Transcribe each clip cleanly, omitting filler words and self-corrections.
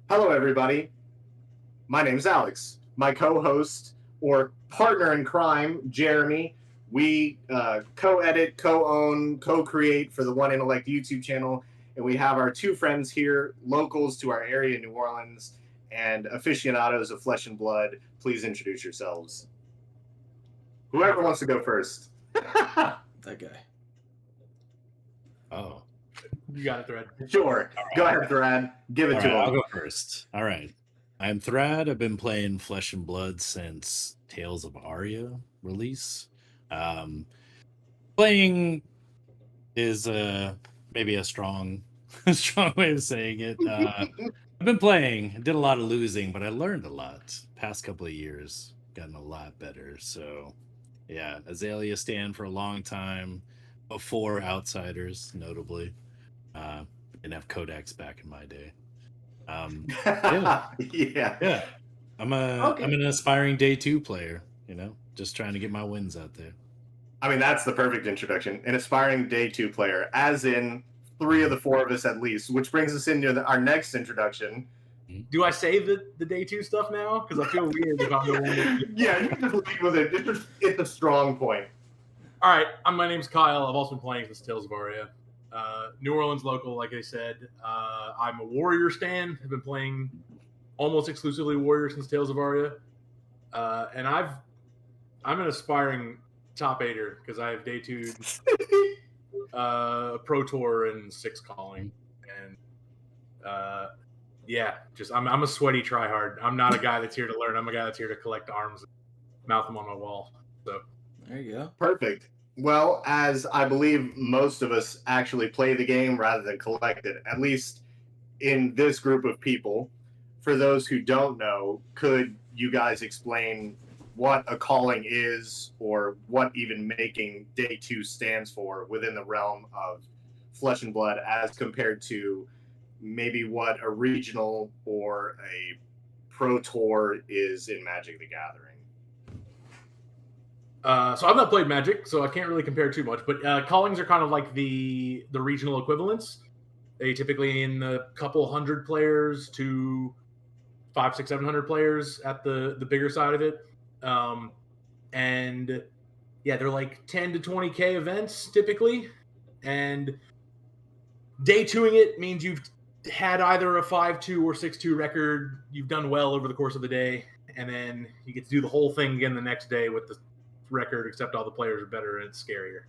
Hello, everybody. My name's Alex. My co-host or partner in crime, Jeremy. We co-edit, co-own, co-create for the One Intellect YouTube channel, and we have our two friends here, locals to our area in New Orleans, and aficionados of Flesh and Blood. Please introduce yourselves. Whoever wants to go first. That guy. Oh, You got it, Thread. Sure. Go ahead, Thrad. Give it all to right, him. I'll go first. All right. I'm Thrad. I've been playing Flesh and Blood since Tales of Aria release. Playing is maybe a strong way of saying it. I've been playing, did a lot of losing, but I learned a lot. Past couple of years, gotten a lot better. So, yeah, Azalea stand for a long time before Outsiders, notably. Didn't have codex back in my day. Yeah. I'm an aspiring day 2 player, just trying to get my wins out there. I mean, that's the perfect introduction. An aspiring day 2 player, as in 3 of the 4 of us at least, which brings us into our next introduction. Do I say the day 2 stuff now? Because I feel weird if I'm the one. Yeah, you can just lead with it. It's a strong point. All right, my name's Kyle. I've also been playing since Tales of Aria. New Orleans local, like I said. I'm a Warrior stan. I've been playing almost exclusively Warrior since Tales of Aria. And I'm an aspiring top 8er because I have day 2 Pro Tour and 6 calling. And I'm a sweaty tryhard. I'm not a guy that's here to learn. I'm a guy that's here to collect arms and mouth them on my wall. So there you go. Perfect. Well, as I believe most of us actually play the game rather than collect it, at least in this group of people, for those who don't know, could you guys explain what a calling is or what even making day 2 stands for within the realm of Flesh and Blood as compared to maybe what a regional or a pro tour is in Magic the Gathering? So I've not played Magic, so I can't really compare too much. But callings are kind of like the regional equivalents. They typically in the couple hundred players to 500, 600, 700 players at the bigger side of it. And yeah, they're like 10 to 20K events typically. And day 2ing it means you've had either a 5-2 or 6-2 record. You've done well over the course of the day. And then you get to do the whole thing again the next day with the record, except all the players are better and it's scarier.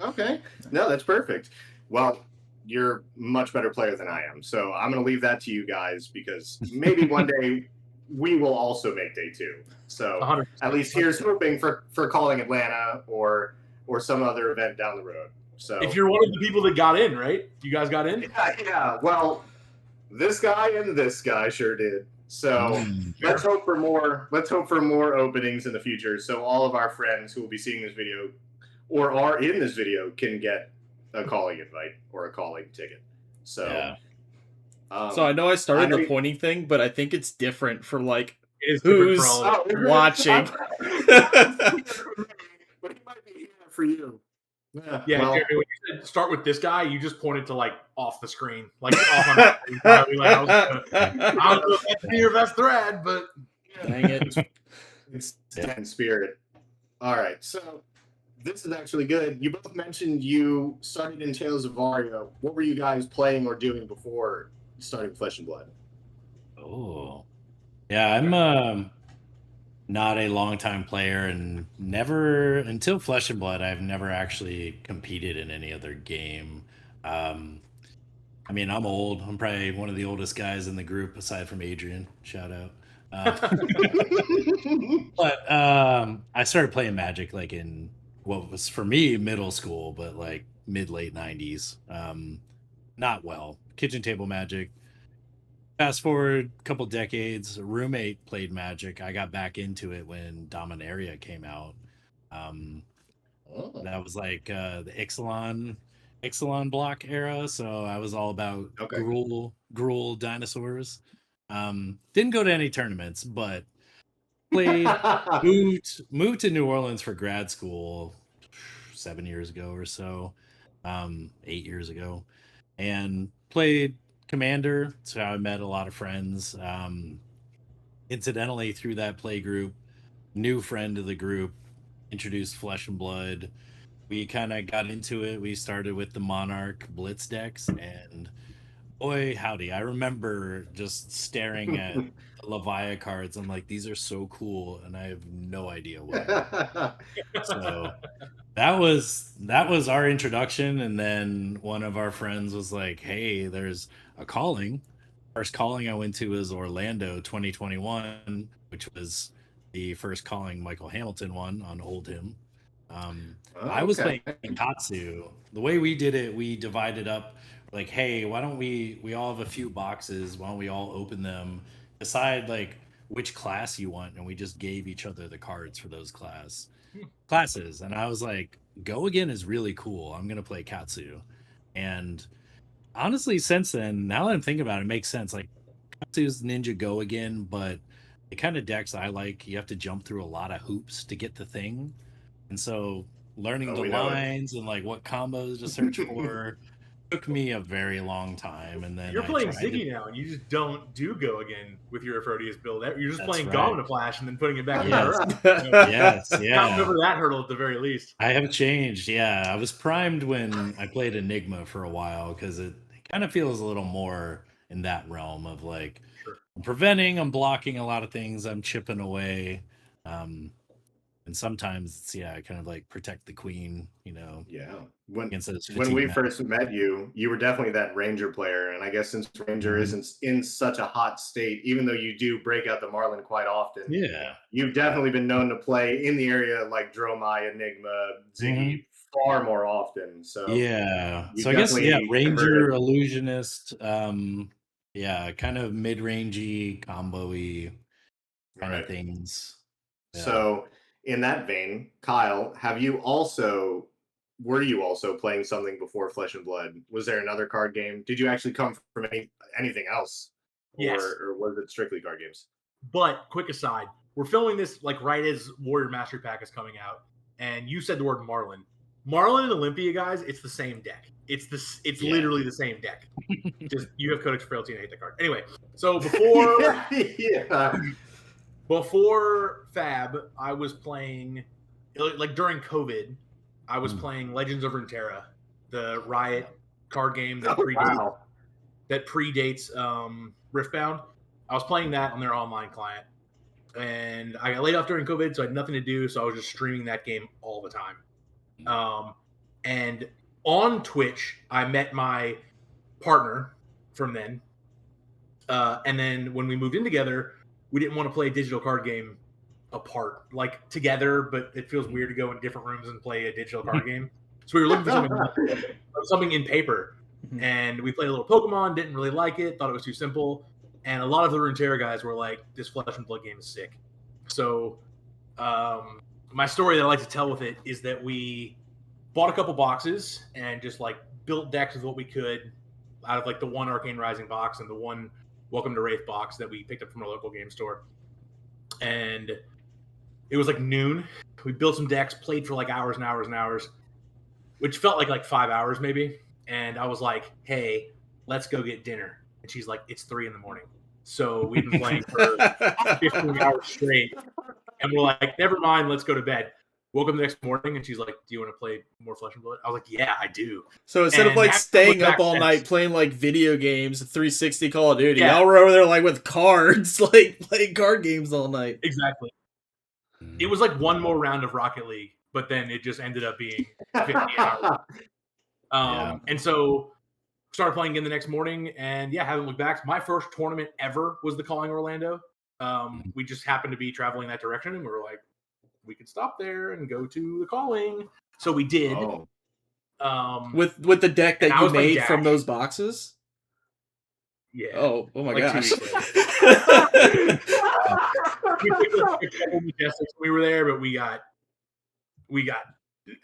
Okay. No, that's perfect. Well, you're a much better player than I am. So I'm going to leave that to you guys because maybe one day we will also make day 2. So 100%. At least here's hoping for calling Atlanta or some other event down the road. So if you're one of the people that got in, right? You guys got in? Yeah. Well, this guy and this guy sure did. So let's hope for more. Let's hope for more openings in the future. So all of our friends who will be seeing this video or are in this video can get a calling invite or a calling ticket. So, yeah. So I know I started the pointing thing, but I think it's different for like who's watching. But he might be here for you. Yeah, well, Jeremy, when you said start with this guy, you just pointed to like off the screen, like off on the screen. I don't know if that's me or that's Thread, but dang it, it's in spirit. All right, so this is actually good. You both mentioned you started in Tales of Aria. What were you guys playing or doing before starting Flesh and Blood? Oh, yeah, I'm not a long-time player and never until Flesh and Blood I've never actually competed in any other game. I mean, I'm old. I'm probably one of the oldest guys in the group aside from Adrian. Shout out. But I started playing Magic like in what was for me middle school, but like mid-late 90s. Not well. Kitchen table Magic. Fast forward a couple decades, a roommate played Magic. I got back into it when Dominaria came out. That was like the Ixalan block era, so I was all about Gruul dinosaurs. Didn't go to any tournaments, but played. moved to New Orleans for grad school 7 years ago or so, 8 years ago, and played Commander. It's how I met a lot of friends. Incidentally, through that play group, new friend of the group introduced Flesh and Blood. We kind of got into it. We started with the Monarch Blitz decks, and boy, howdy, I remember just staring at the Levia cards. I'm like, these are so cool, and I have no idea what. So that was our introduction, and then one of our friends was like, hey, there's a calling. First calling I went to was Orlando 2021, which was the first calling Michael Hamilton won on Oldhim. I was playing Katsu. The way we did it, we divided up like, hey, why don't we all have a few boxes, why don't we all open them, decide like which class you want, and we just gave each other the cards for those classes. And I was like, Go Again is really cool. I'm gonna play Katsu. And honestly, since then, now that I'm thinking about it, it makes sense. Like Katsu's Ninja Go Again, but the kind of decks I like, you have to jump through a lot of hoops to get the thing. And so learning the lines and like what combos to search for took me a very long time. And then you're playing Ziggy now, and you just don't do Go Again with your Proteus build. You're just playing right. Gomina Flash and then putting it back in Yes. the rack. Yes, yeah. Got over that hurdle at the very least. I have changed. Yeah, I was primed when I played Enigma for a while because it kind of feels a little more in that realm of like I'm preventing, I'm blocking a lot of things, I'm chipping away. And sometimes it's kind of like protect the queen, Yeah. When we we first met you, you were definitely that Ranger player. And I guess since Ranger isn't in such a hot state, even though you do break out the Marlin quite often, you've definitely been known to play in the area like Dromai, Enigma, Ziggy far more often. So so I guess Ranger, Illusionist, kind of mid-rangey, combo-y kind of things. Yeah. So in that vein, Kyle, were you also playing something before Flesh and Blood? Was there another card game? Did you actually come from anything else? Yes. Or was it strictly card games? But quick aside, we're filming this like right as Warrior Mastery Pack is coming out, and you said the word Marlin. Marlin and Olympia, guys, it's the same deck. It's literally the same deck. Just you have Codex Frailty and I hate that card. Anyway, so before Fab, I was playing like during COVID, I was playing Legends of Runeterra, the Riot card game that predates Riftbound. I was playing that on their online client. And I got laid off during COVID, so I had nothing to do, so I was just streaming that game all the time. And on Twitch, I met my partner from then. And then when we moved in together, we didn't want to play a digital card game apart, like together, but it feels weird to go in different rooms and play a digital card game. So we were looking for something in paper. And we played a little Pokemon, didn't really like it, thought it was too simple. And a lot of the Runeterra guys were like, this Flesh and Blood game is sick. So my story that I like to tell with it is that we bought a couple boxes and just like built decks with what we could out of like the one Arcane Rising box and the one Welcome to Wraith box that we picked up from our local game store. And it was like noon. We built some decks, played for like hours and hours and hours, which felt like 5 hours maybe. And I was like, hey, let's go get dinner. And she's like, it's 3 a.m. So we've been playing for 15 hours straight. And we're like, never mind, let's go to bed. Woke up the next morning and she's like, do you want to play more Flesh and Blood? I was like, yeah, I do. So instead of like staying up all night playing like video games, 360 Call of Duty, y'all were over there like with cards, like playing card games all night. Exactly. It was like one more round of Rocket League, but then it just ended up being 50 hours. And so started playing again the next morning, and haven't looked back. My first tournament ever was the Calling Orlando. We just happened to be traveling that direction, and we were like, we could stop there and go to the Calling. So we did. With the deck that you made from those boxes? Yeah. Oh my gosh. We were there, but we got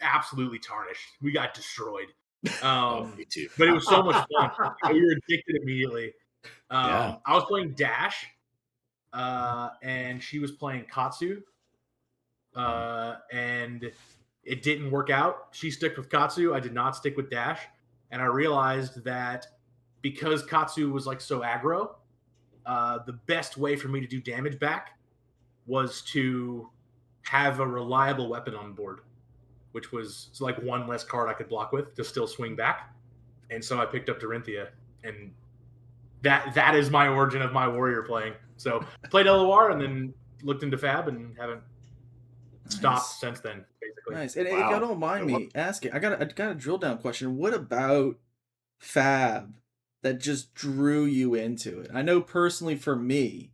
absolutely tarnished. We got destroyed. Me too. But it was so much fun. We were addicted immediately. I was playing Dash, and she was playing Katsu, and it didn't work out. She stuck with Katsu. I did not stick with Dash, and I realized that because Katsu was like so aggro, the best way for me to do damage back was to have a reliable weapon on board, which was like one less card I could block with to still swing back. And so I picked up Dorinthia, and that is my origin of my warrior playing. So played LOR and then looked into Fab and haven't stopped since then, basically. Nice. And if y'all don't mind me asking, I got a drill down question. What about Fab that just drew you into it? I know personally for me,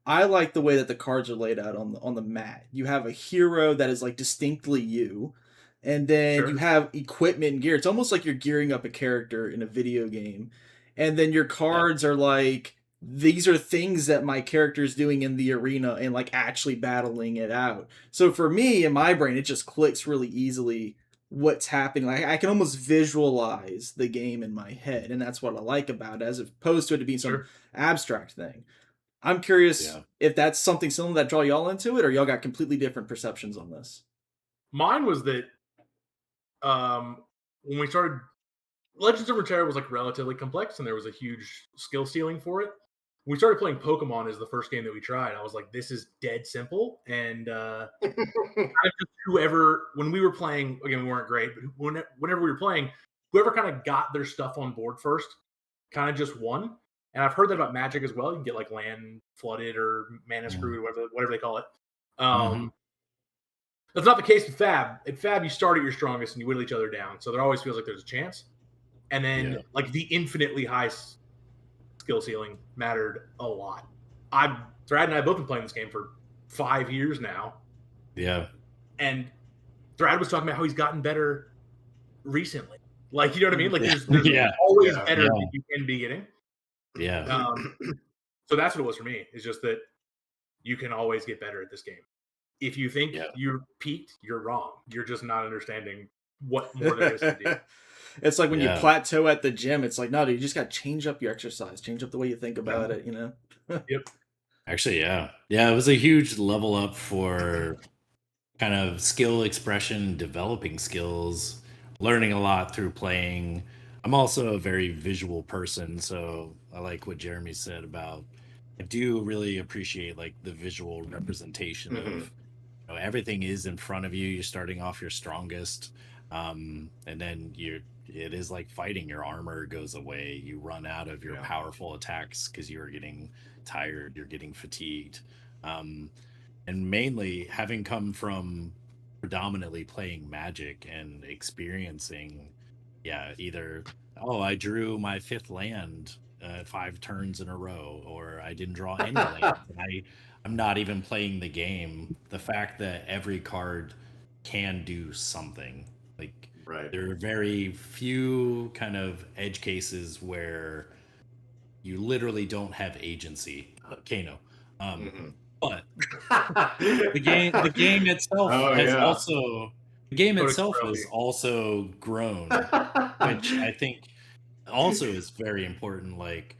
I like the way that the cards are laid out on the mat. You have a hero that is like distinctly you, and then you have equipment and gear. It's almost like you're gearing up a character in a video game. And then your cards are like, these are things that my character is doing in the arena and like actually battling it out. So for me, in my brain, it just clicks really easily what's happening. Like I can almost visualize the game in my head, and that's what I like about it, as opposed to it being some abstract thing. I'm curious if that's something similar that draw y'all into it, or y'all got completely different perceptions on this. Mine was that when we started, Legends of Runeterra was like relatively complex, and there was a huge skill ceiling for it. When we started playing Pokemon as the first game that we tried, I was like, this is dead simple. And whoever, when we were playing, again, we weren't great, but whenever we were playing, whoever kind of got their stuff on board first kind of just won. And I've heard that about Magic as well. You can get like land flooded or mana screwed, whatever they call it. That's not the case with Fab. At Fab, you start at your strongest and you whittle each other down. So there always feels like there's a chance. And then like the infinitely high skill ceiling mattered a lot. Thrad and I have both been playing this game for 5 years now. Yeah. And Thrad was talking about how he's gotten better recently. Like, you know what I mean? Like there's always better than you can be getting. Yeah. So that's what it was for me. It's just that you can always get better at this game. If you think you're peaked, you're wrong. You're just not understanding what more there is to do. It's like when you plateau at the gym, it's like, no, dude, you just got to change up your exercise, change up the way you think about it, you know? Actually, yeah. Yeah, it was a huge level up for kind of skill expression, developing skills, learning a lot through playing. I'm also a very visual person, so I like what Jeremy said about, I do really appreciate like the visual representation of, you know, everything is in front of you. You're starting off your strongest, and then it is like fighting. Your armor goes away. You run out of your powerful attacks because you're getting tired. You're getting fatigued, and mainly having come from predominantly playing Magic and experiencing, either I drew my 5th land 5 turns in a row, or I didn't draw any lands. I'm not even playing the game. The fact that every card can do something, like there are very few kind of edge cases where you literally don't have agency. Kano, but the game itself has also grown, which I think also is very important. Like,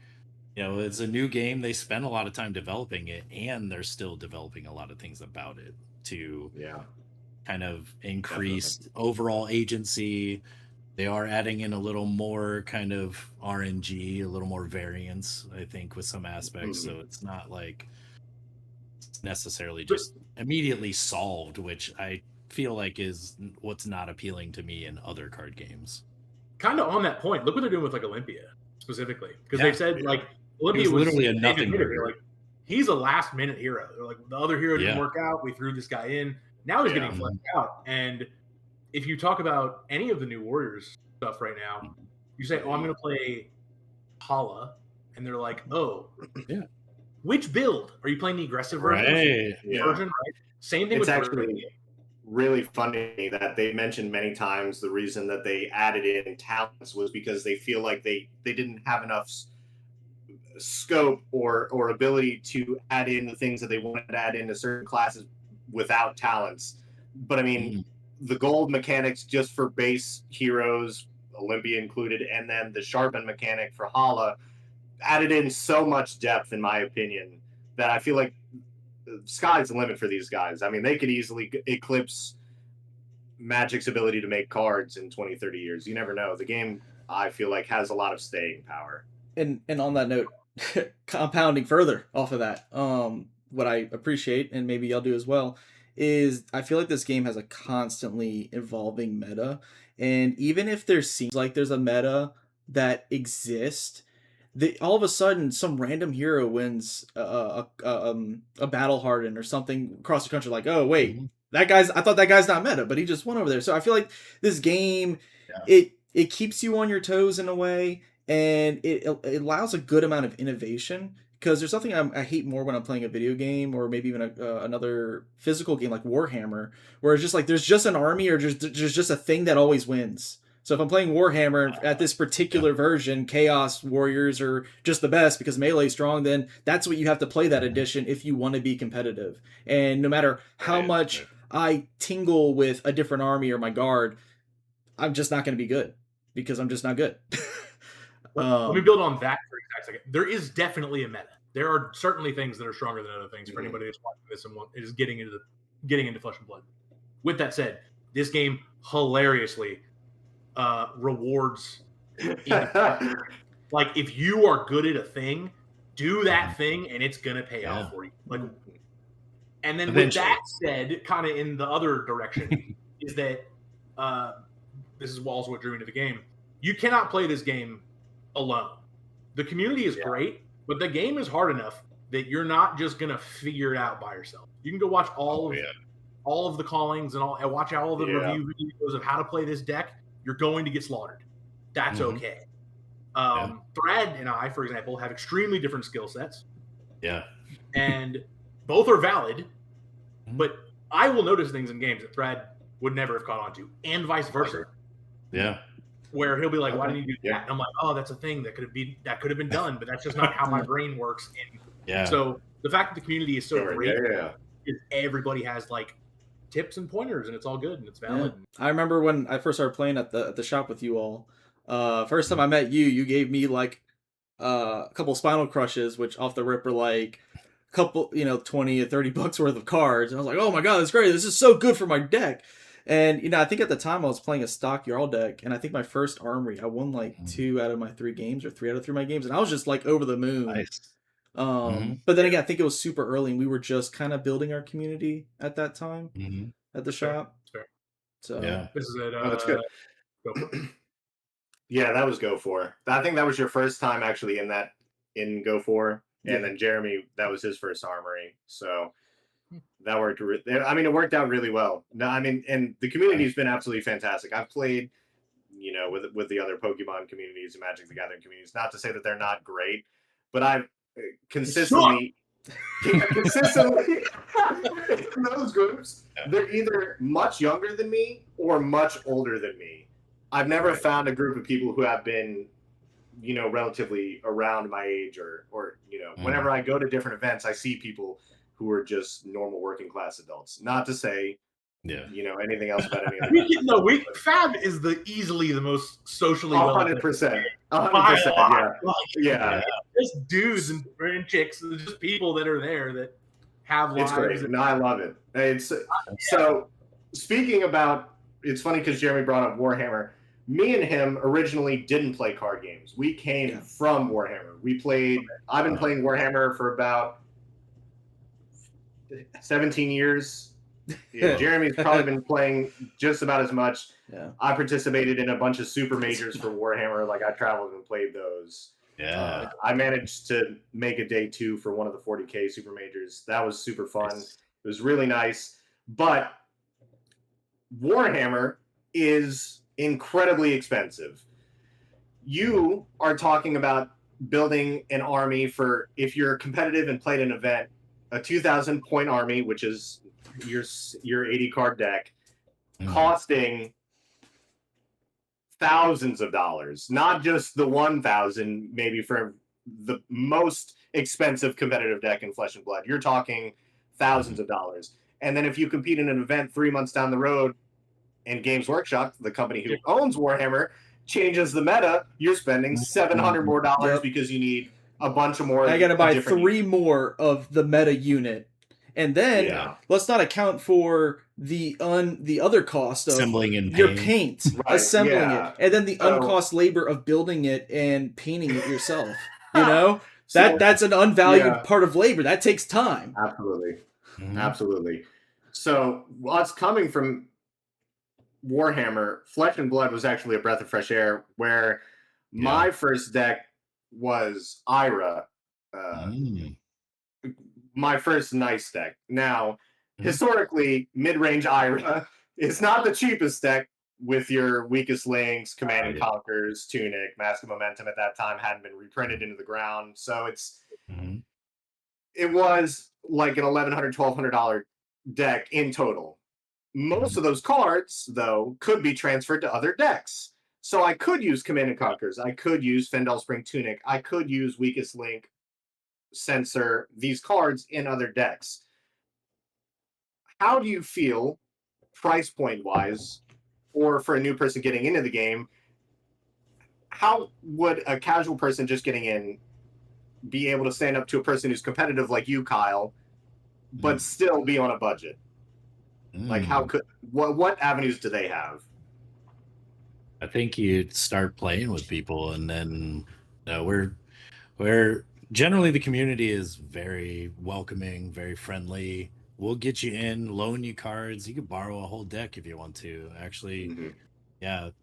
you know, it's a new game. They spent a lot of time developing it, and they're still developing a lot of things about it to kind of increase overall agency. They are adding in a little more kind of RNG, a little more variance, I think, with some aspects. So it's not like it's necessarily just immediately solved, which I feel like is what's not appealing to me in other card games. Kind of on that point, look what they're doing with like Olympia specifically, because they've said like Olympia was literally a nothing burger. Like, he's a last minute hero. They're like, the other hero didn't work out. We threw this guy in. Now he's getting fleshed out. And if you talk about any of the new Warriors stuff right now, you say, "Oh, I'm going to play Hala," and they're like, "Oh, which build are you playing? The aggressive version, right? Same thing it's with actually really funny that they mentioned many times the reason that they added in talents was because they feel like they didn't have enough scope or ability to add in the things that they wanted to add into certain classes without talents. But I mean, the gold mechanics just for base heroes, Olympia included, and then the sharpen mechanic for Hala added in so much depth, in my opinion, that I feel like the sky's the limit for these guys. I mean, they could easily eclipse Magic's ability to make cards in 20, 30 years. You never know. The game, I feel like, has a lot of staying power. and on that note, compounding further off of that, what I appreciate, and maybe y'all do as well, is I feel like this game has a constantly evolving meta, and even if there seems like there's a meta that exists, all of a sudden some random hero wins a battle hardened or something across the country, like, oh wait, I thought that guy's not meta, but he just won over there. So I feel like this game, it keeps you on your toes in a way, and it allows a good amount of innovation. Because there's something I hate more when I'm playing a video game, or maybe even another physical game like Warhammer, where it's just like there's just an army, or there's just a thing that always wins. So if I'm playing Warhammer at this particular version, Chaos Warriors are just the best because melee's strong, then that's what you have to play that edition if you want to be competitive. And no matter how much I tingle with a different army or my guard, I'm just not going to be good because I'm just not good. Let me build on that for a second. There is definitely a meta. There are certainly things that are stronger than other things for anybody that's watching this and is getting into Flesh and Blood. With that said, this game hilariously rewards. Like, if you are good at a thing, do that thing, and it's gonna pay off for you. Like, and then with that said, kind of in the other direction, is that this is also what drew me to the game. You cannot play this game alone. The community is great, but the game is hard enough that you're not just gonna figure it out by yourself. You can go watch all of the callings and watch all the review videos of how to play this deck. You're going to get slaughtered. That's okay. Thrad and I, for example, have extremely different skill sets. Yeah. And both are valid, but I will notice things in games that Thrad would never have caught on to, and vice versa. Yeah. Where he'll be like, "Why didn't you do that?" And I'm like, "Oh, that's a thing that could have been done, but that's just not how my brain works." And so the fact that the community is so great is everybody has like tips and pointers, and it's all good and it's valid. I remember when I first started playing at the shop with you all. First time I met you, you gave me like a couple Spinal Crushes, which off the rip were like a couple, $20 or $30 worth of cards. And I was like, "Oh my god, that's great! This is so good for my deck." And I think at the time I was playing a stock Jarl deck, and I think my first armory, I won like 2 out of my 3 games, or 3 out of 3 of my games, and I was just like over the moon. Nice. But then again, I think it was super early, and we were just kind of building our community at that time at the shop. Fair. So this is it. That's good. Yeah, that was Go 4. I think that was your first time actually in Go 4, and then Jeremy, that was his first armory. So that worked. It worked out really well. No, and the community has been absolutely fantastic. I've played, with the other Pokemon communities and Magic the Gathering communities. Not to say that they're not great, but I've consistently in those groups, they're either much younger than me or much older than me. I've never found a group of people who have been, relatively around my age or whenever I go to different events, I see people who are just normal working class adults. Not to say, anything else about any other. Fab is easily the most socially 100%. 100%. Yeah. Just dudes and chicks, just people that are there that have lives. It's great. No, I love it. So speaking about, it's funny because Jeremy brought up Warhammer. Me and him originally didn't play card games. We came from Warhammer. I've been playing Warhammer for about 17 years. Jeremy's probably been playing just about as much. I participated in a bunch of super majors for Warhammer. Like, I traveled and played those. I managed to make a day 2 for one of the 40K super majors. That was super fun. It was really nice. But Warhammer is incredibly expensive. You are talking about building an army for, if you're competitive and played an event, a 2,000 point army, which is your 80 card deck, costing thousands of dollars, not just the 1,000 maybe for the most expensive competitive deck in Flesh and Blood. You're talking thousands of dollars. And then if you compete in an event 3 months down the road, and Games Workshop, the company who owns Warhammer, changes the meta, you're spending $700 more because you need a bunch of more. I got to buy 3 more of the meta unit, And then let's not account for the other cost of assembling and your paint, Right, assembling it, and then the uncost labor of building it and painting it yourself. You know, that's an unvalued part of labor. That takes time. Absolutely. Absolutely. So us coming from Warhammer, Flesh and Blood was actually a breath of fresh air, where my first deck was Ira. My first nice deck. Now, historically, mid-range Ira is not the cheapest deck with your weakest links, Command and Conquers, Tunic, Mask of Momentum at that time hadn't been reprinted into the ground. So it was like an $1,100, $1,200 deck in total. Most of those cards, though, could be transferred to other decks. So I could use Command and Conquers. I could use Fendel Spring Tunic. I could use Weakest Link, Censor, these cards in other decks. How do you feel, price point wise, or for a new person getting into the game, how would a casual person just getting in be able to stand up to a person who's competitive like you, Kyle, but still be on a budget? Like, how could what avenues do they have? I think you'd start playing with people, and then we're generally, the community is very welcoming, very friendly. We'll get you in, loan you cards. You can borrow a whole deck if you want to. Actually,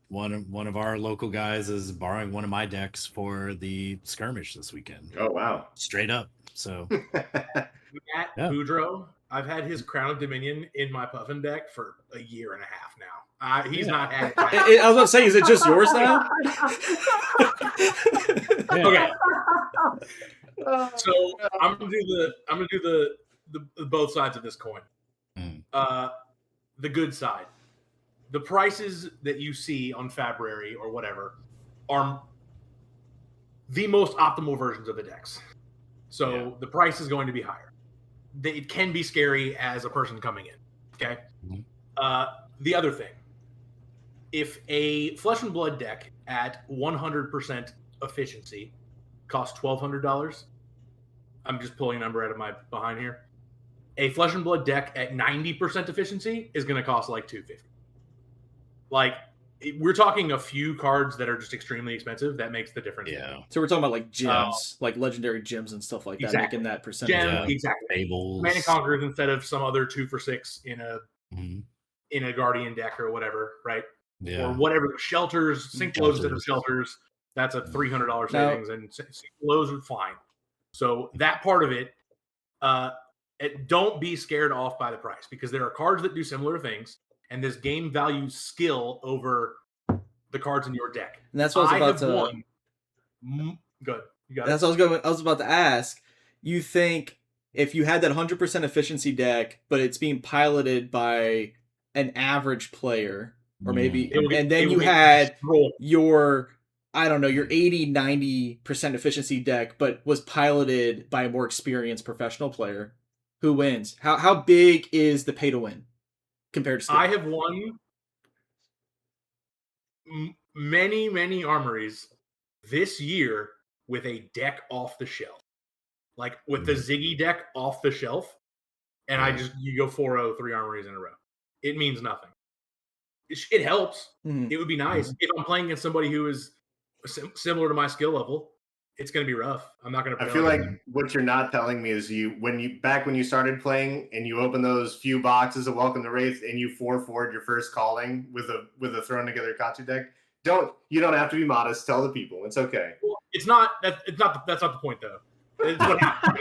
one of our local guys is borrowing one of my decks for the skirmish this weekend. Oh wow! Straight up. So Matt Boudreaux, I've had his Crown of Dominion in my Puffin deck for a year and a half now. He's not had it. I was about to say, is it just yours now? Okay. So I'm gonna do the both sides of this coin. The good side. The prices that you see on Fabrary or whatever are the most optimal versions of the decks. So the price is going to be higher. It can be scary as a person coming in. Okay. The other thing, if a Flesh and Blood deck at 100% efficiency costs $1,200, I'm just pulling a number out of my behind here. A Flesh and Blood deck at 90% efficiency is going to cost like $250. Like, we're talking a few cards that are just extremely expensive. That makes the difference. Yeah. So we're talking about like gems, like legendary gems and stuff like that, making that percentage. Exactly. Fables. Command and Conquerors instead of some other 2 for 6 in a Guardian deck or whatever, right? Yeah. Or whatever. Shelters, Sync Lows instead of Shelters. That's a $300 savings, and Sync Lows are fine. So that part of it, don't be scared off by the price, because there are cards that do similar things, and this game values skill over the cards in your deck. And that's what I was about to. Good. You got that's it. what I was about to ask. You think if you had that 100% efficiency deck, but it's being piloted by an average player, or maybe, and then you had your, I don't know, your 80-90% efficiency deck, but was piloted by a more experienced professional player, who wins? How big is the pay to win compared to skill? I have won many armories this year with a deck off the shelf, like with the Ziggy deck off the shelf, and you go 4-0 3 armories in a row. It means nothing. It helps. It would be nice if I'm playing against somebody who is similar to my skill level. It's going to be rough. I'm not going to. I feel like what you're not telling me is when you started playing and you opened those few boxes of Welcome to Wraith and you 4-4'd your first calling with a thrown together Katsu deck. You don't have to be modest. Tell the people it's okay. Well, it's not. That's not the point though. It's what happened.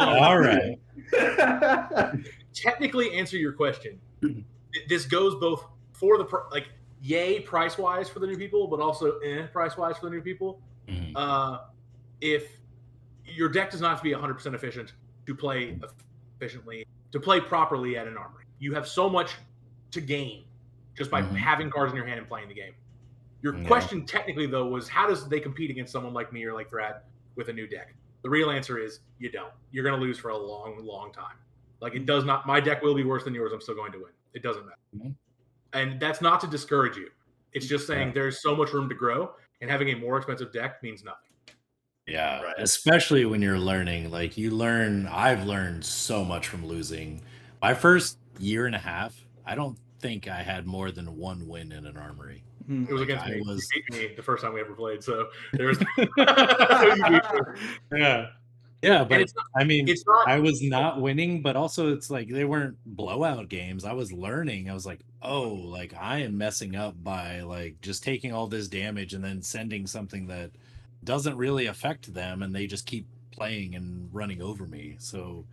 All right. Technically, answer your question. This goes both for the yay price wise for the new people, but also price wise for the new people. If your deck does not have to be 100% efficient to play efficiently, to play properly at an armory, you have so much to gain just by having cards in your hand and playing the game. Your question technically though was, how does they compete against someone like me or like Thrad with a new deck? The real answer is you don't. You're going to lose for a long time. Like, it does not. My deck will be worse than yours. I'm still going to win. It doesn't matter. And that's not to discourage you. It's just saying there's so much room to grow, and having a more expensive deck means nothing. Yeah, Right. especially when you're learning. Like I've learned so much from losing. My first year and a half, I don't think I had more than one win in an armory. It was Like, against I me. was- You beat me the first time we ever played, so there's. Yeah. Yeah, but it's not, I mean, it's not. I was not winning, but also it's like they weren't blowout games. I was learning. I was like, oh, like I am messing up by like just taking all this damage and then sending something that doesn't really affect them, and they just keep playing and running over me. So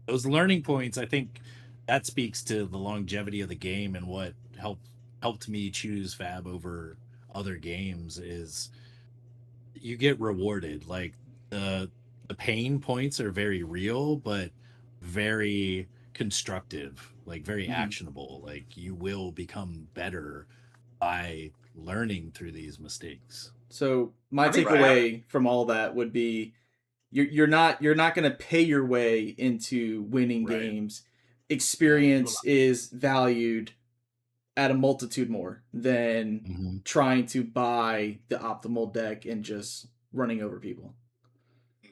those learning points, I think that speaks to the longevity of the game and what helped me choose Fab over other games is you get rewarded. Like the pain points are very real, but very constructive, like very actionable. Like you will become better by learning through these mistakes. So my I think takeaway from all that would be you're not going to pay your way into winning Right. games. Experience is valued at a multitude more than trying to buy the optimal deck and just running over people.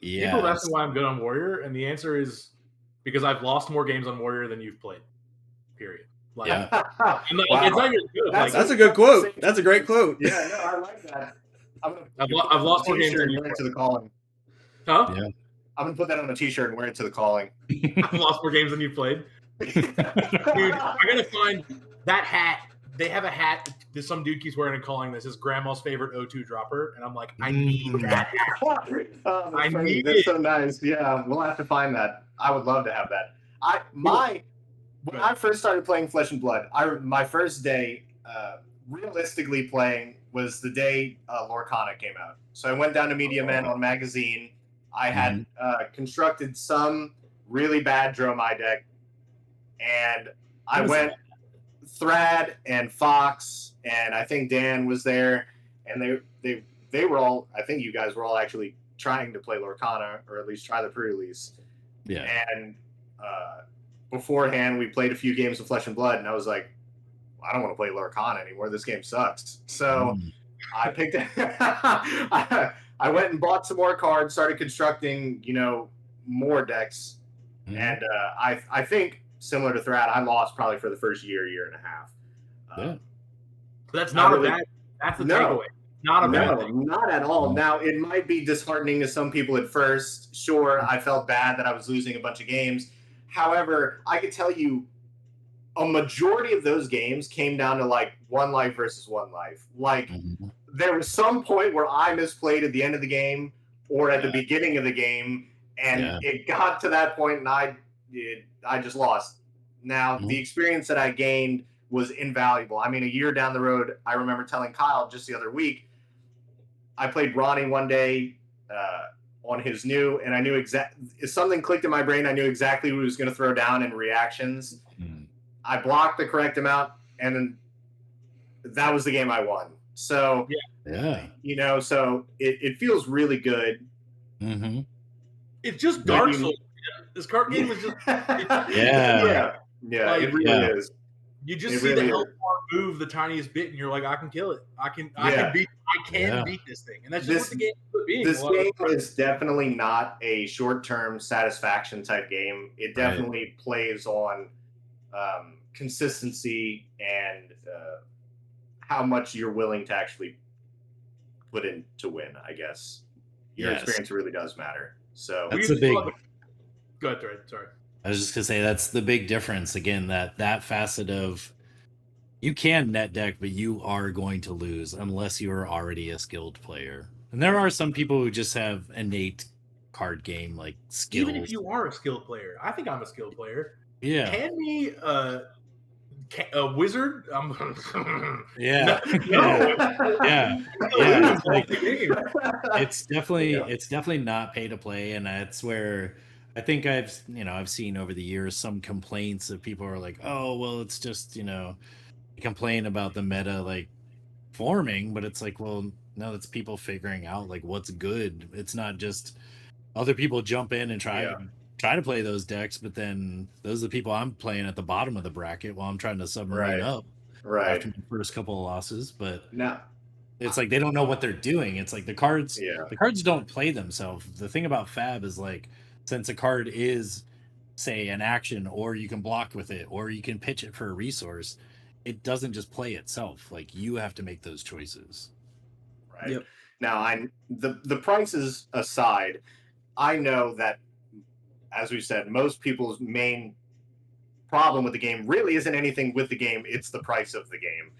Yeah. People ask me why I'm good on Warrior, and the answer is because I've lost more games on Warrior than you've played. Period. Like, Yeah. Wow. It's not even good. That's a good quote. That's a great quote. Yeah, no, I like that. I've lost more games than and you wear it to the calling. Huh? Yeah. I'm gonna put that on a t-shirt and wear it to the calling. I've lost more games than you've played. Dude, I gotta find that hat. They have a hat that some dude keeps wearing and calling this his grandma's favorite O2 dropper, and I'm like, I need that hat. Oh, I need that's it. so nice. Yeah, we'll have to find that. I would love to have that. When I first started playing Flesh and Blood, my first day, realistically playing, was the day Lorcana came out. So I went down to Media Men on Magazine. I had constructed some really bad Dromai deck, and I went Thrad and Fox, and I think Dan was there, and they were all. I think you guys were all actually trying to play Lorcana, or at least try the pre-release. Yeah. And beforehand, we played a few games of Flesh and Blood, and I was like, I don't want to play Lorcana anymore. This game sucks. So I picked it. I went and bought some more cards, started constructing, more decks, and I think similar to Thrad, I lost probably for the first year and a half. But that's not really, a bad. That's the takeaway. Not a bad thing. Not at all. Now, it might be disheartening to some people at first. Sure, I felt bad that I was losing a bunch of games. However, I could tell you a majority of those games came down to like one life versus one life. Like there was some point where I misplayed at the end of the game or at the beginning of the game, and it got to that point, and I just lost. Now, the experience that I gained was invaluable. I mean, a year down the road, I remember telling Kyle just the other week, I played Ronnie one day on his new, and I knew if something clicked in my brain, I knew exactly who he was going to throw down in reactions. I blocked the correct amount, and then that was the game I won. So, so it feels really good. It's just Dark Souls. This card game is just yeah, like, it really is. You just see the health bar move the tiniest bit, and you're like, I can kill it. I can beat this thing, and that's just what the game is being. This game is definitely not a short-term satisfaction type game. It definitely plays on consistency and how much you're willing to actually put in to win. I guess your experience really does matter. So that's a big. Go ahead, Thrad. Sorry. I was just gonna say that's the big difference again. That facet of you can net deck, but you are going to lose unless you are already a skilled player. And there are some people who just have innate card game like skills. Even if you are a skilled player, I think I'm a skilled player. Yeah. Hand me a wizard. Yeah. No. Yeah. It's, like, it's definitely not pay to play, and that's where I think I've seen over the years some complaints of people are like, oh well, it's just complain about the meta like forming, but it's like, well, no, it's people figuring out like what's good. It's not just other people jump in and try to play those decks, but then those are the people I'm playing at the bottom of the bracket while I'm trying to submarine up after the first couple of losses. But It's like they don't know what they're doing. It's like the cards don't play themselves. The thing about Fab is like, since a card is, say, an action, or you can block with it, or you can pitch it for a resource, it doesn't just play itself. Like, you have to make those choices. Right. Yep. Now, the prices aside, I know that, as we said, most people's main problem with the game really isn't anything with the game, it's the price of the game.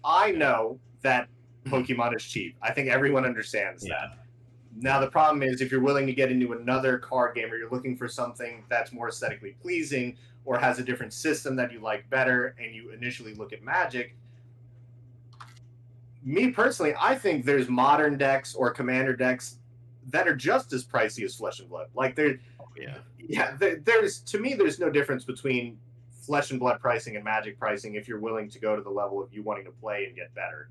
I know that Pokemon is cheap. I think everyone understands that. Now, the problem is if you're willing to get into another card game, or you're looking for something that's more aesthetically pleasing or has a different system that you like better, and you initially look at Magic, me personally, I think there's modern decks or commander decks that are just as pricey as Flesh and Blood. Like, there's, to me, there's no difference between Flesh and Blood pricing and Magic pricing if you're willing to go to the level of you wanting to play and get better.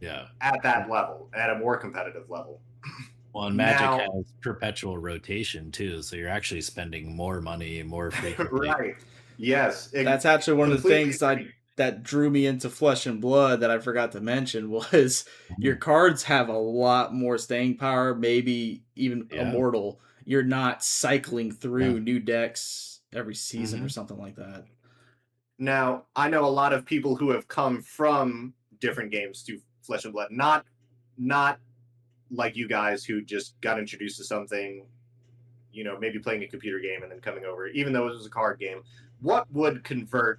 Yeah. At that level, at a more competitive level. Well, and Magic has perpetual rotation too, so you're actually spending more money more frequently. Right. Yes. That's actually one of the things that drew me into Flesh and Blood that I forgot to mention was your cards have a lot more staying power, maybe even immortal. You're not cycling through new decks every season or something like that. Now, I know a lot of people who have come from different games to Flesh and Blood, not like you guys who just got introduced to something, you know, maybe playing a computer game and then coming over, even though it was a card game. What would convert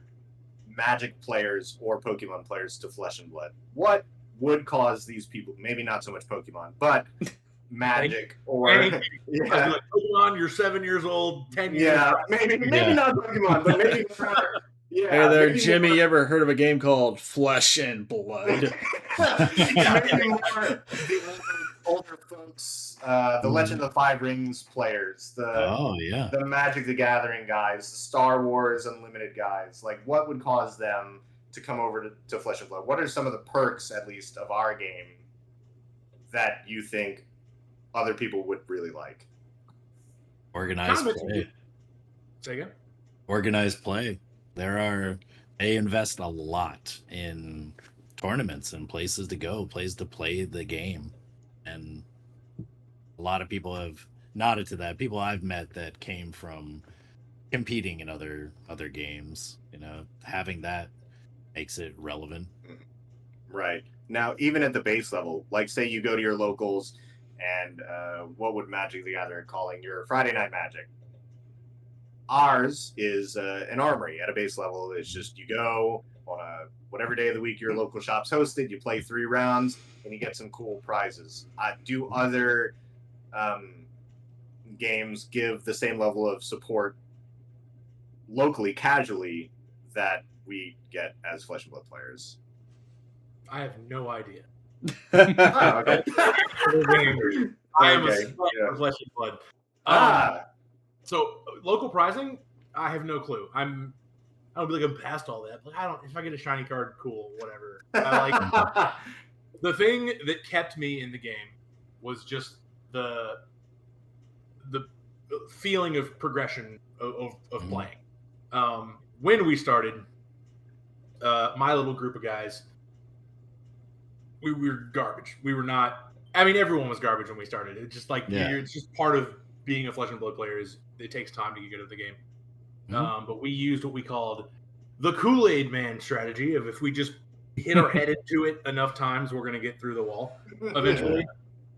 Magic players or Pokemon players to Flesh and Blood? What would cause these people, maybe not so much Pokemon, but Magic or Pokemon, you're 7 years old, 10 years. Yeah, maybe not Pokemon, but maybe hey there, Jimmy, you ever heard of a game called Flesh and Blood? Maybe more the older folks, the Legend of the Five Rings players, the Magic the Gathering guys, the Star Wars Unlimited guys. Like, what would cause them to come over to Flesh and Blood? What are some of the perks, at least, of our game that you think other people would really like? Organized play. Say again? Organized play. They invest a lot in tournaments and places to go, places to play the game. And a lot of people have nodded to that. People I've met that came from competing in other games, you know, having that makes it relevant. Right. Now, even at the base level, like say you go to your locals and what would Magic the Gathering calling your Friday Night Magic? Ours is an armory at a base level. It's just you go on whatever day of the week your local shop's hosted, you play 3 rounds, and you get some cool prizes. Do other games give the same level of support locally, casually, that we get as Flesh and Blood players? I have no idea. Okay. I am a for Flesh and Blood. So local pricing, I have no clue. I don't be like I'm past all that. Like, if I get a shiny card, cool, whatever. The thing that kept me in the game was just the feeling of progression of playing. When we started, my little group of guys, we were garbage. We were not. I mean, everyone was garbage when we started. It's just like it's just part of being a Flesh and Blood player. Is it takes time to get good at the game. But we used what we called the Kool-Aid Man strategy of if we just hit our head into it enough times, we're going to get through the wall eventually.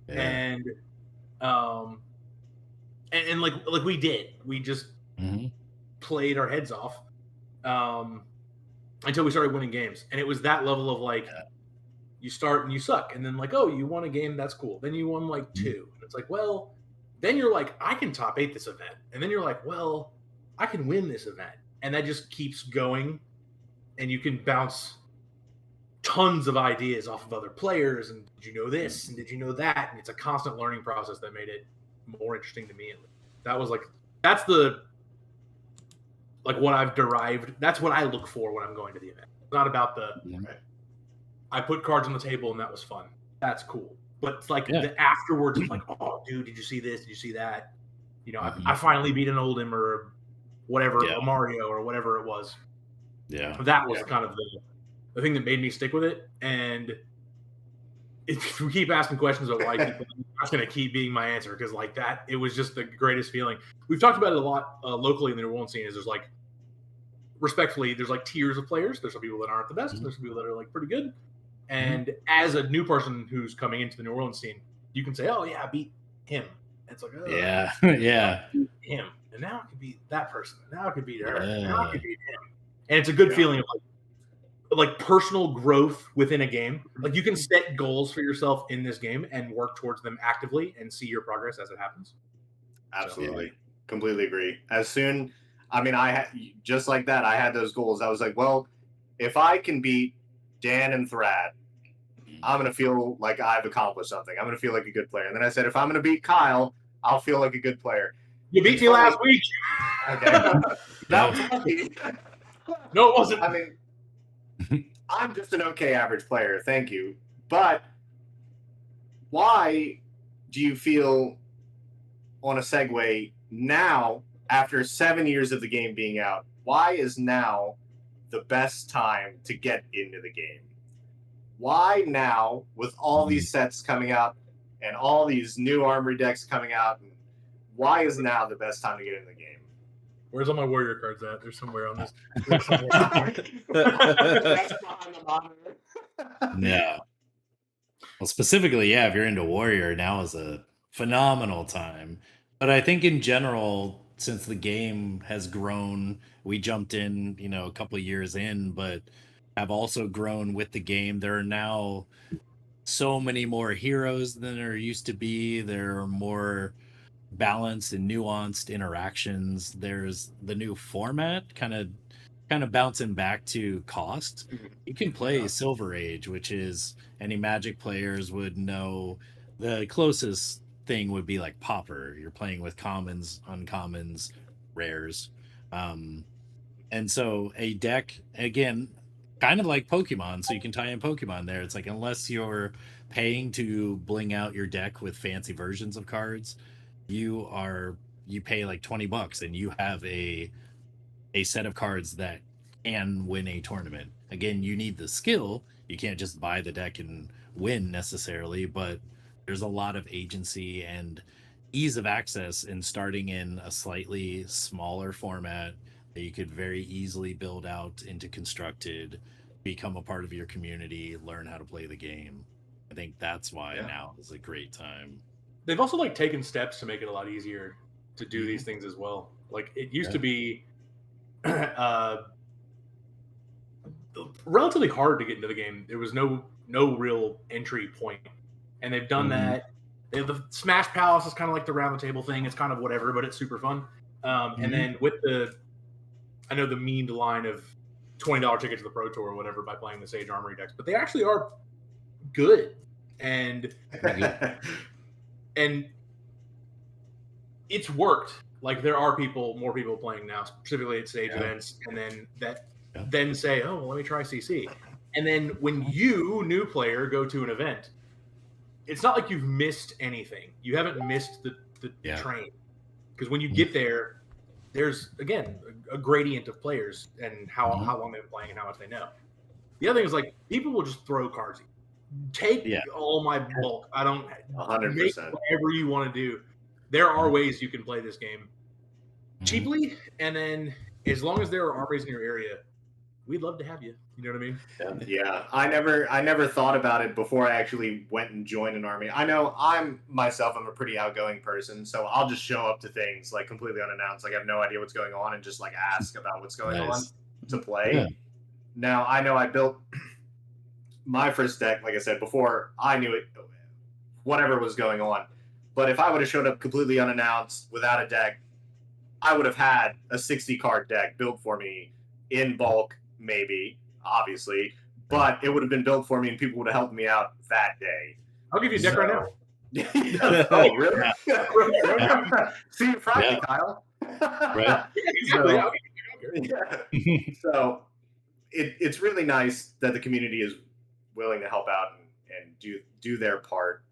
And like we did. We just played our heads off until we started winning games. And it was that level of like, you start and you suck. And then like, oh, you won a game. That's cool. Then you won like 2. And it's like, well, then you're like, I can top 8 this event. And then you're like, well, I can win this event. And that just keeps going. And you can bounce tons of ideas off of other players. And did you know this? And did you know that? And it's a constant learning process that made it more interesting to me. That was like, that's what I've derived. That's what I look for when I'm going to the event. It's not about I put cards on the table and that was fun. That's cool. But it's like the afterwards, it's like, oh, dude, did you see this? Did you see that? You know, I finally beat an Oldhim or whatever, a Mario or whatever it was. Yeah. That was kind of the thing that made me stick with it. And if we keep asking questions about why I keep playing, that's going to keep being my answer, because like that, it was just the greatest feeling. We've talked about it a lot locally in the New Orleans scene. Is there's like, respectfully, there's like tiers of players. There's some people that aren't the best. There's some people that are like pretty good. And as a new person who's coming into the New Orleans scene, you can say, "Oh yeah, I beat him." And it's like, oh, yeah, yeah, I beat him, and now I can beat that person. Now I can beat her. Yeah. Now I can beat him. And it's a good feeling of like personal growth within a game. Like you can set goals for yourself in this game and work towards them actively and see your progress as it happens. Absolutely. Completely agree. As soon, I mean, I had just like that. I had those goals. I was like, well, if I can beat Dan and Thrad, I'm going to feel like I've accomplished something. I'm going to feel like a good player. And then I said, if I'm going to beat Kyle, I'll feel like a good player. You beat me last week. Okay. That was lucky. No, it wasn't. I mean, I'm just an okay average player. Thank you. But why do you feel, on a segue, now, after 7 years of the game being out, why is now the best time to get into the game? Why now, with all these sets coming out and all these new armory decks coming out, why is now the best time to get into the game? Where's all my warrior cards at? They're somewhere on this. That's behind the monitor. yeah. Well, specifically, yeah, if you're into Warrior, now is a phenomenal time. But I think in general, since the game has grown, we jumped in, a couple of years in, but have also grown with the game. There are now so many more heroes than there used to be. There are more balanced and nuanced interactions. There's the new format, kind of bouncing back to cost. You can play Silver Age, which is, any Magic players would know, the closest thing would be like Pauper. You're playing with commons, uncommons, rares, and so a deck, again, kind of like Pokemon, so you can tie in Pokemon there. It's like, unless you're paying to bling out your deck with fancy versions of cards, you pay like $20 and you have a set of cards that can win a tournament. Again, you need the skill. You can't just buy the deck and win necessarily, but there's a lot of agency and ease of access in starting in a slightly smaller format that you could very easily build out into constructed, become a part of your community, learn how to play the game. I think that's why now is a great time. They've also like taken steps to make it a lot easier to do these things as well. Like it used to be relatively hard to get into the game. There was no real entry point, and they've done that. The Smash Palace is kind of like the round the table thing. It's kind of whatever, but it's super fun. And then with I know the mean line of $20 ticket to the Pro Tour or whatever by playing the Sage Armory decks, but they actually are good, and it's worked. Like there are more people playing now, specifically at Sage events, and then say, oh, well, let me try CC. And then when you, new player, go to an event, it's not like you've missed anything. You haven't missed the train, because when you get there, there's again a gradient of players and how long they've been playing and how much they know. The other thing is like people will just throw cards. Take all my bulk. I don't 100%. Make whatever you want to do. There are ways you can play this game cheaply, and then as long as there are armories in your area, we'd love to have you. You know what I mean? Yeah. I never thought about it before I actually went and joined an army. I know I'm a pretty outgoing person, so I'll just show up to things like completely unannounced. Like I have no idea what's going on and just like ask about what's going on to play. Yeah. Now I know I built my first deck, like I said, before I knew it, whatever was going on. But if I would have showed up completely unannounced without a deck, I would have had a 60-card deck built for me in bulk, maybe, obviously, but it would have been built for me and people would have helped me out that day. I'll give you a deck right now. Oh, really? See you Friday, Kyle. Right. Exactly. So it's really nice that the community is willing to help out and do their part.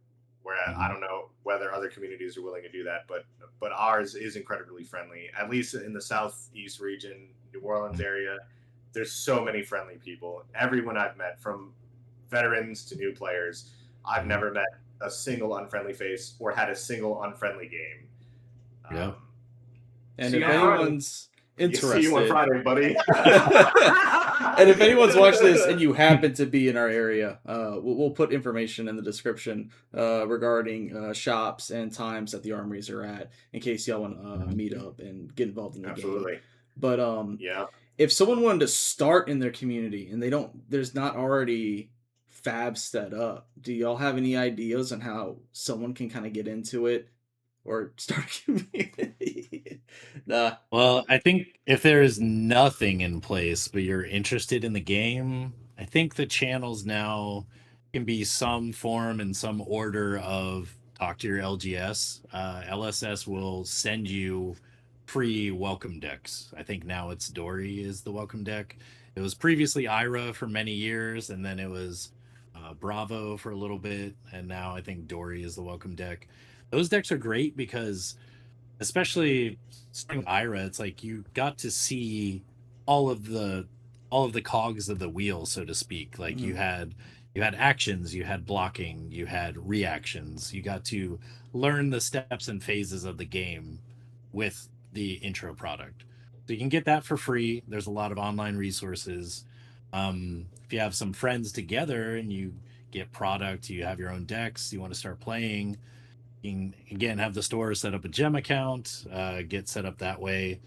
Where I don't know whether other communities are willing to do that, but ours is incredibly friendly. At least in the Southeast region, New Orleans area, there's so many friendly people. Everyone I've met, from veterans to new players, I've never met a single unfriendly face or had a single unfriendly game. Yeah. And if anyone's interested, see you on Friday, buddy. And if anyone's watched this and you happen to be in our area, we'll put information in the description regarding shops and times that the armories are at, in case y'all want to meet up and get involved in the Absolutely. game. But yeah, if someone wanted to start in their community and there's not already fab set up, do y'all have any ideas on how someone can kind of get into it or start a community? Nah. Well, I think if there is nothing in place, but you're interested in the game, I think the channels now can be some form and some order of talk to your LGS. LSS will send you free welcome decks. I think now it's Dory is the welcome deck. It was previously Ira for many years, and then it was Bravo for a little bit, and now I think Dory is the welcome deck. Those decks are great because, especially starting with Ira, it's like you got to see all of the cogs of the wheel, so to speak. Like you had actions, you had blocking, you had reactions. You got to learn the steps and phases of the game with the intro product. So you can get that for free. There's a lot of online resources. If you have some friends together and you get product, you have your own decks, you want to start playing, you can again have the store set up a gem account, get set up that way,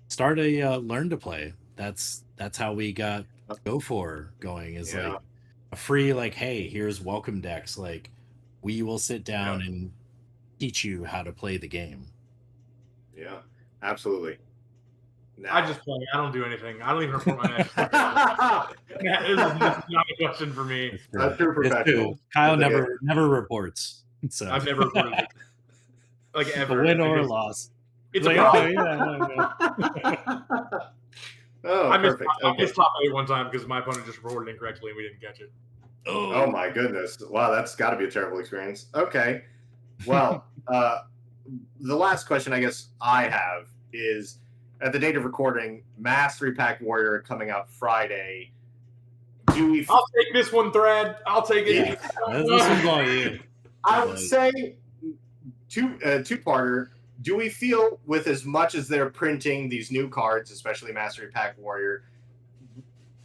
start a learn to play. That's how we got Go4 going, is like a free, like, hey, here's welcome decks, like we will sit down and teach you how to play the game. Yeah, absolutely. Now, I just play. I don't do anything. I don't even report my match. This is not a question for me. That's true professional. Kyle never reports. So I've never reported it. Like ever. A win or a loss. It's like, a problem. Oh, I missed top 8 one time because my opponent just reported incorrectly and we didn't catch it. Oh my goodness. Wow, that's got to be a terrible experience. Okay. Well, the last question I guess I have is, at the date of recording, Mass 3-Pack Warrior coming out Friday. I'll take this one, Thrad. I'll take it. Yeah. This one's all you. I would say two-parter. Do we feel, with as much as they're printing these new cards, especially Mass 3-Pack Warrior,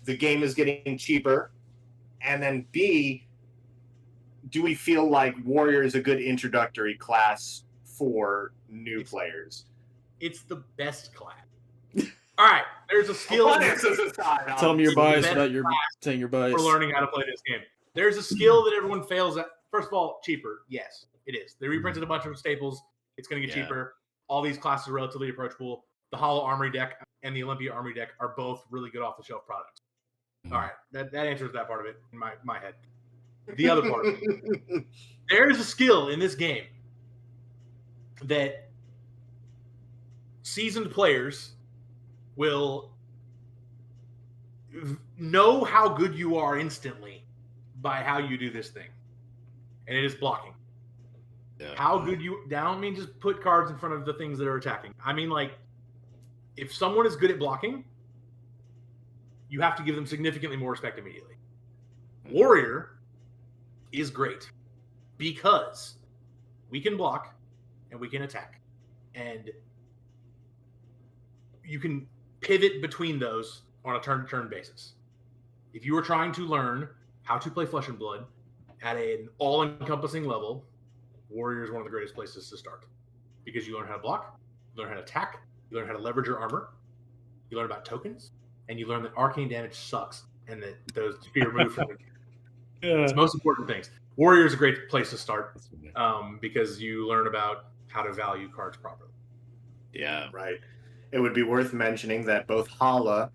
the game is getting cheaper? And then B, do we feel like Warrior is a good introductory class for new players? It's the best class. All right, there's a skill. Tell me your bias without your saying your bias. For learning how to play this game. There's a skill that everyone fails at. First of all, cheaper. Yes, it is. They reprinted a bunch of staples. It's going to get cheaper. All these classes are relatively approachable. The Hollow Armory deck and the Olympia Armory deck are both really good off-the-shelf products. All right, that answers that part of it in my head. The other part of it. There's a skill in this game that seasoned players will know how good you are instantly by how you do this thing. And it is blocking. Yeah. How good you... I don't mean just put cards in front of the things that are attacking. I mean, like, if someone is good at blocking, you have to give them significantly more respect immediately. Warrior is great because we can block and we can attack. And you can pivot between those on a turn-to-turn basis. If you are trying to learn how to play Flesh and Blood at an all-encompassing level, Warrior is one of the greatest places to start. Because you learn how to block, you learn how to attack, you learn how to leverage your armor, you learn about tokens, and you learn that arcane damage sucks and that those fear move from It's the most important things. Warrior is a great place to start because you learn about how to value cards properly. Yeah, right. It would be worth mentioning that both Hala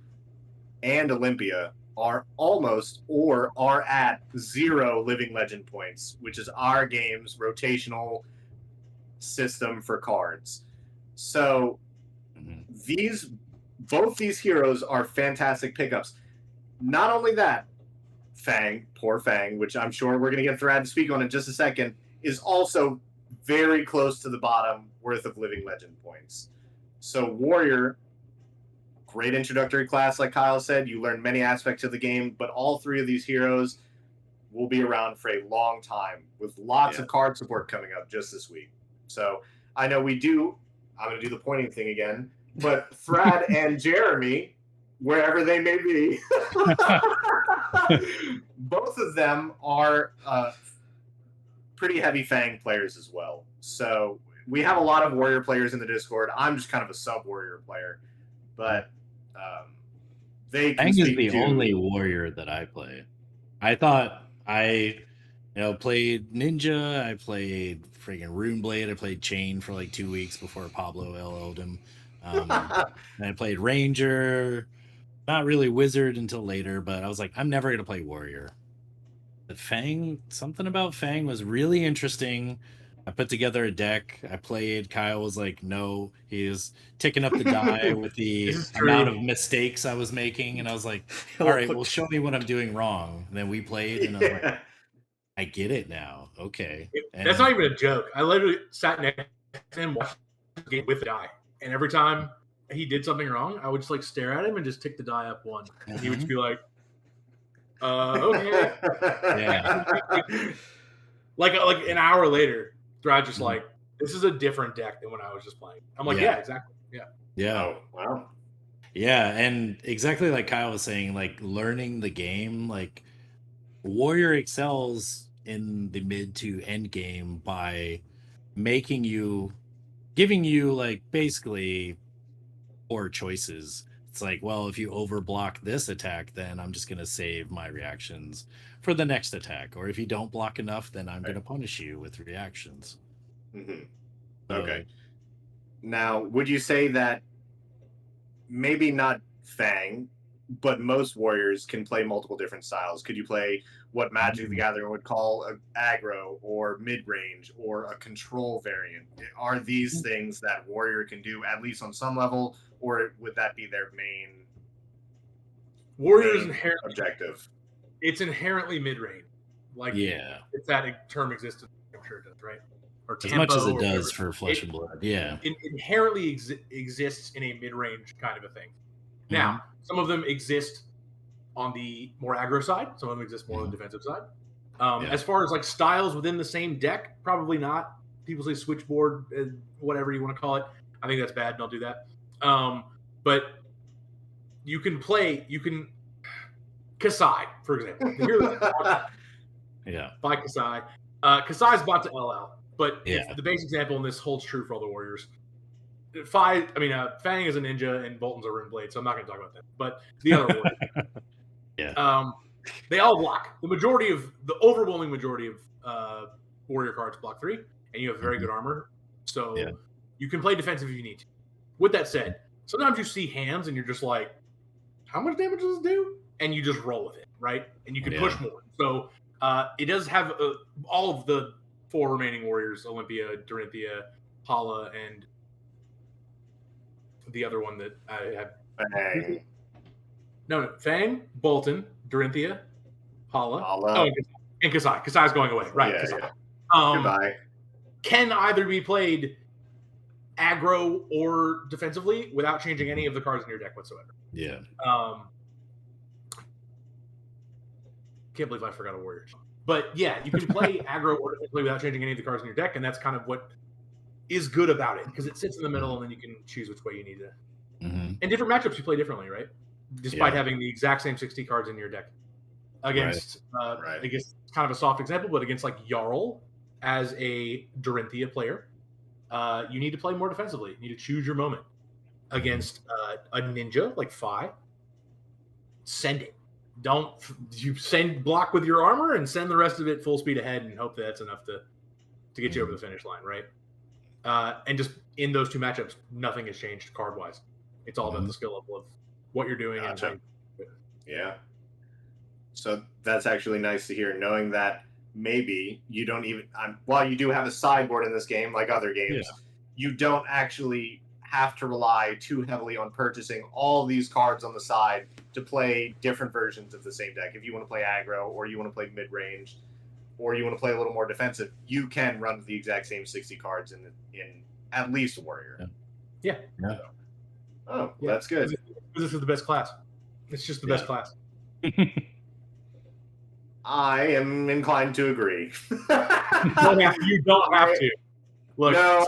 and Olympia are almost or are at 0 living legend points, which is our game's rotational system for cards. So both these heroes are fantastic pickups. Not only that, poor Fang, which I'm sure we're going to get Thrad to speak on in just a second, is also very close to the bottom worth of living legend points. So Warrior, great introductory class, like Kyle said. You learn many aspects of the game, but all 3 of these heroes will be around for a long time with lots of card support coming up just this week. So I know I'm going to do the pointing thing again, but Thrad and Jeremy, wherever they may be, both of them are pretty heavy Fang players as well. So we have a lot of Warrior players in the Discord. I'm just kind of a sub-Warrior player, but they can Fang is speak the only Warrior that I play. I thought I played Ninja, I played friggin' Runeblade, I played Chain for like 2 weeks before Pablo LL'd him. And I played Ranger, not really Wizard until later, but I was like, I'm never going to play Warrior. But Fang, something about Fang was really interesting. I put together a deck. I played. Kyle was like, no. He was ticking up the die with the amount of mistakes I was making. And I was like, all right, well, show me what I'm doing wrong. And then we played, and I was like, I get it now. Okay. That's not even a joke. I literally sat next to him watching the game with the die. And every time he did something wrong, I would just like stare at him and just tick the die up one. And he would just be like, okay. Yeah. like an hour later, Thrad just like, this is a different deck than when I was just playing. I'm like, yeah exactly. Yeah. Yeah. Oh, wow. Yeah, and exactly like Kyle was saying, like learning the game, like Warrior excels in the mid to end game by giving you like basically 4 choices. It's like, well, if you overblock this attack, then I'm just going to save my reactions for the next attack. Or if you don't block enough, then I'm going to punish you with reactions. Mm-hmm. Okay. Now, would you say that maybe not Fang, but most Warriors can play multiple different styles? Could you play what Magic the Gathering would call an aggro or mid-range or a control variant? Are these things that Warrior can do, at least on some level, or would that be their main Warrior's inherently objective? It's inherently mid-range. Like, if that term exists, I'm sure it does, right? Or as much as it does for Flesh and Blood. Yeah. It inherently exists in a mid-range kind of a thing. Now, some of them exist on the more aggro side. Some of them exist more on the defensive side. As far as like styles within the same deck, probably not. People say switchboard, whatever you want to call it. I think that's bad. Don't do that. But you can Kasai, for example. By Kasai. Kasai's bought to LL, but if the base example, and this holds true for all the Warriors. Fang is a ninja and Bolton's a Runeblade, so I'm not going to talk about that. But the other Warriors, they all block. The overwhelming majority of Warrior cards block 3, and you have very good armor, so you can play defensive if you need to. With that said, sometimes you see hands and you're just like, how much damage does this do? And you just roll with it, right? And you can push more. So it does have all of the 4 remaining Warriors, Olympia, Dorinthia, Hala, and the other one that I have. Fang. No, Fang, Bolton, Dorinthia, Hala. And Kasai. Kasai's going away. Right, Kasai. Goodbye. Can either be played aggro or defensively without changing any of the cards in your deck whatsoever. Yeah. Can't believe I forgot a Warriors. But yeah, you can play aggro or defensively without changing any of the cards in your deck, and that's kind of what is good about it, because it sits in the middle and then you can choose which way you need to. And different matchups you play differently, right? Despite having the exact same 60 cards in your deck. Against, I guess it's kind of a soft example, but against like Jarl as a Dorinthia player, you need to play more defensively. You need to choose your moment. Against a ninja like Fi, send it. Don't you block with your armor and send the rest of it full speed ahead and hope that's enough to get you over the finish line, right? And just in those 2 matchups, nothing has changed card wise. It's all about the skill level of what you're doing. Gotcha. Yeah. So that's actually nice to hear, knowing that maybe you don't even, while you do have a sideboard in this game, like other games, you don't actually have to rely too heavily on purchasing all these cards on the side to play different versions of the same deck. If you want to play aggro, or you want to play mid-range, or you want to play a little more defensive, you can run the exact same 60 cards in at least Warrior. Yeah. That's good. This is the best class. It's just the best class. I am inclined to agree. You don't have to. Look, No,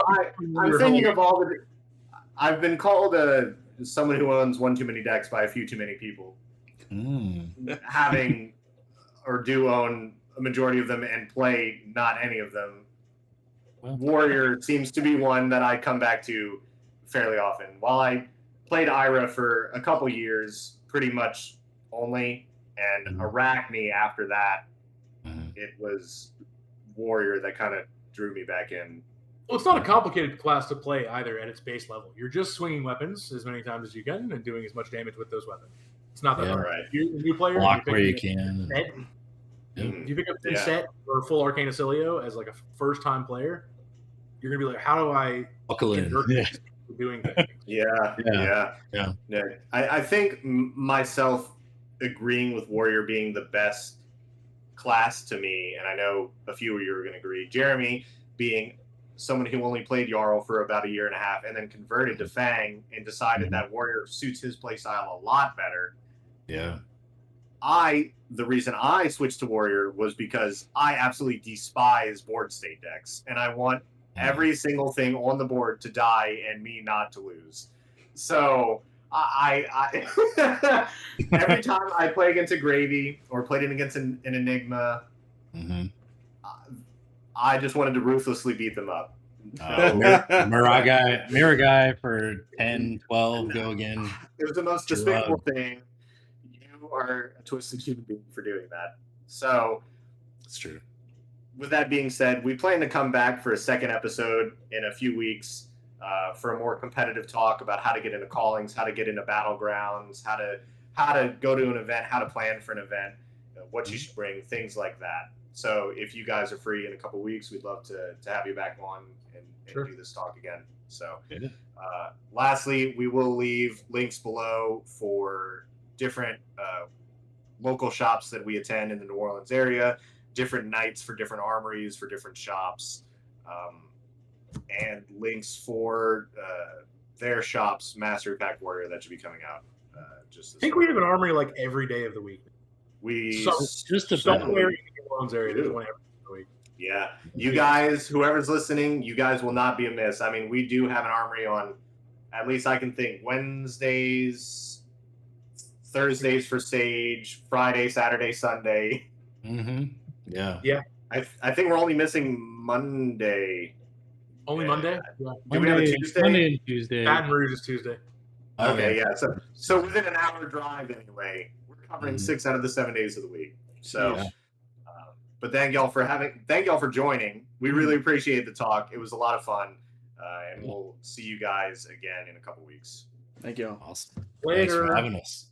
I'm thinking of all the. I've been called someone who owns one too many decks by a few too many people. Having or do own a majority of them and play not any of them. Well, Warrior seems to be one that I come back to fairly often. While I played Ira for a couple years, pretty much only, and Arachne after that, it was Warrior that kind of drew me back in. Well, it's not a complicated class to play either at its base level. You're just swinging weapons as many times as you can and doing as much damage with those weapons. It's not that hard. Right. You're a new player. Block where you can. You pick up a set or full Arcane Acilio as like a first-time player, you're gonna be like, how do I Buckle in. convert this to doing things? Yeah. I think myself agreeing with Warrior being the best class to me, and I know a few of you are going to agree. Jeremy being someone who only played Jarl for about a year and a half and then converted to Fang and decided that Warrior suits his playstyle a lot better. Yeah. The reason I switched to Warrior was because I absolutely despise board state decks, and I want every single thing on the board to die and me not to lose. So I every time I play against a Gravy or played it against an Enigma, I just wanted to ruthlessly beat them up. Mirror guy for 10, 12, go again. It was the most despicable thing. You are a twisted human being for doing that. So it's true. With that being said, we plan to come back for a second episode in a few weeks for a more competitive talk about how to get into callings, how to get into battlegrounds, how to go to an event, how to plan for an event, what you should bring, things like that. So if you guys are free in a couple weeks, we'd love to have you back on and do this talk again. So lastly, we will leave links below for different local shops that we attend in the New Orleans area, different nights for different armories, for different shops, and links for their shops, Master Pack Warrior, that should be coming out. I think we have an armory like every day of the week. Somewhere in the New Orleans area, there's one every week. Yeah. You guys, whoever's listening, you guys will not be amiss. I mean, we do have an armory on, at least I can think, Wednesdays, Thursdays for Sage, Friday, Saturday, Sunday. Yeah. I think we're only missing Monday. Only Monday? Yeah. Do we have a Tuesday? Monday and Tuesday. Baton Rouge is Tuesday. Okay, yeah. So within an hour drive anyway, we're covering 6 out of the 7 days of the week. So, but thank y'all for joining. We really appreciate the talk. It was a lot of fun, and we'll see you guys again in a couple weeks. Thank you. Awesome. Later. Thanks for having us.